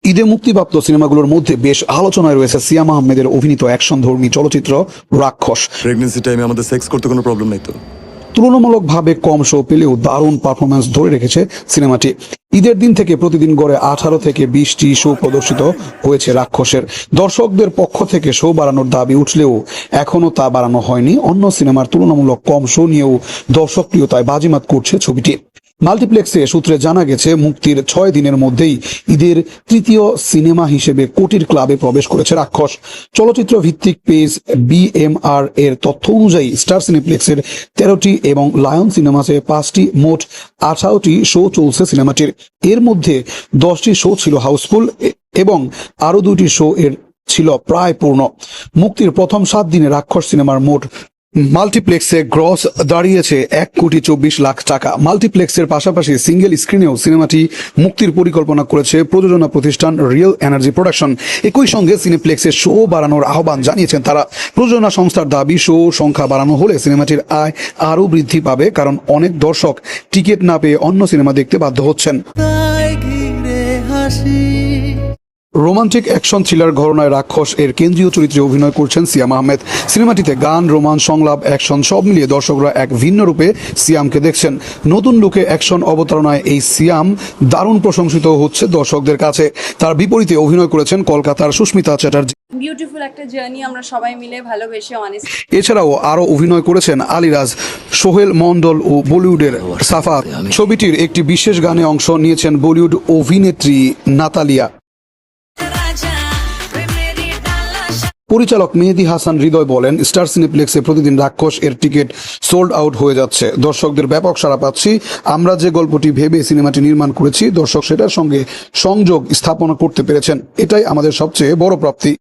ঈদে মুক্তিপ্রাপ্ত সিনেমাগুলোর মধ্যে বেশ আলোচনায় রয়েছে সিয়াম আহমেদের অভিনীত অ্যাকশনধর্মী চলচ্চিত্র রাক্ষস। প্রেগন্যান্সি টাইমে আমাদের সেক্স করতে কোনো প্রবলেম নাই তো? তুলনামূলকভাবে কম শো পেলেও দারুণ পারফরমেন্স ধরে রেখেছে সিনেমাটি। ঈদের দিন থেকে প্রতিদিন গড়ে 18 থেকে 20টি শো প্রদর্শিত হয়েছে রাক্ষসের। দর্শকদের পক্ষ থেকে শো বাড়ানোর দাবি উঠলেও এখনও তা বাড়ানো হয়নি। অন্য সিনেমার তুলনামূলক কম শো নিয়েও দর্শকপ্রিয়তায় বাজিমাত করছে ছবিটি। মাল্টিপ্লেক্সে সূত্রে জানা গেছে, মুক্তির 6 দিনের মধ্যেই ঈদের তৃতীয় সিনেমা হিসেবে কোটির ক্লাবে প্রবেশ করেছে রাক্ষস। চলচ্চিত্র ভিত্তিক পেজ BMR এর তথ্য অনুযায়ী স্টার সিনেপ্লেক্সের 13টি এবং লায়ন সিনেমাসে 5টি, মোট 18টি শো চলছে সিনেমাটির। এর মধ্যে 10টি শো ছিল হাউসফুল এবং আরও 2টি শো এর ছিল প্রায় পূর্ণ। মুক্তির প্রথম 7 দিনে রাক্ষস সিনেমার মোট মাল্টিপ্লেক্সে গ্রস দাঁড়িয়েছে 1,24,00,000 টাকা। মাল্টিপ্লেক্সের পাশাপাশি সিঙ্গেল স্ক্রিনেও সিনেমাটি মুক্তির পরিকল্পনা করেছে প্রযোজনা প্রতিষ্ঠান রিয়েল এনার্জি প্রোডাকশন। একই সঙ্গে সিনেপ্লেক্সের শো বাড়ানোর আহ্বান জানিয়েছেন তারা। প্রযোজনা সংস্থার দাবি, শো সংখ্যা বাড়ানো হলে সিনেমাটির আয় আরও বৃদ্ধি পাবে, কারণ অনেক দর্শক টিকিট না পেয়ে অন্য সিনেমা দেখতে বাধ্য হচ্ছেন। রোমান্টিক অ্যাকশন থ্রিলার ঘরানায় রাক্ষস এর কেন্দ্রীয় চরিত্রে অভিনয় করছেন সিয়াম আহমেদ। সিনেমাটিতে গান, রোমান্স, সংলাপ, অ্যাকশন সব মিলিয়ে দর্শকরা এক ভিন্ন রূপে সিয়ামকে দেখছেন। নতুন লুকে অ্যাকশন অবতারণায় এই সিয়াম দারুণ প্রশংসিত হচ্ছে দর্শকদের কাছে। তার বিপরীতে অভিনয় করেছেন কলকাতার সুস্মিতা চ্যাটার্জি। বিউটিফুল একটা জার্নি আমরা সবাই মিলে ভালোবেসে অনেস্ট। এছাড়াও আরও অভিনয় করেছেন আলিরাজ, সোহেল মন্ডল ও বলিউডের সাফা। ছবিটির একটি বিশেষ গানে অংশ নিয়েছেন বলিউড অভিনেত্রী নাতালিয়া। পরিচালক মেহেদী হাসান হৃদয় বলেন, স্টার সিনেপ্লেক্সে প্রতিদিন রাক্ষস এর টিকিট সোল্ড আউট হয়ে যাচ্ছে। দর্শকদের ব্যাপক সাড়া পাচ্ছি। আমরা যে গল্পটি ভেবে সিনেমাটি নির্মাণ করেছি, দর্শক সেটার সঙ্গে সংযোগ স্থাপনা করতে পেরেছেন। এটাই আমাদের সবচেয়ে বড় প্রাপ্তি।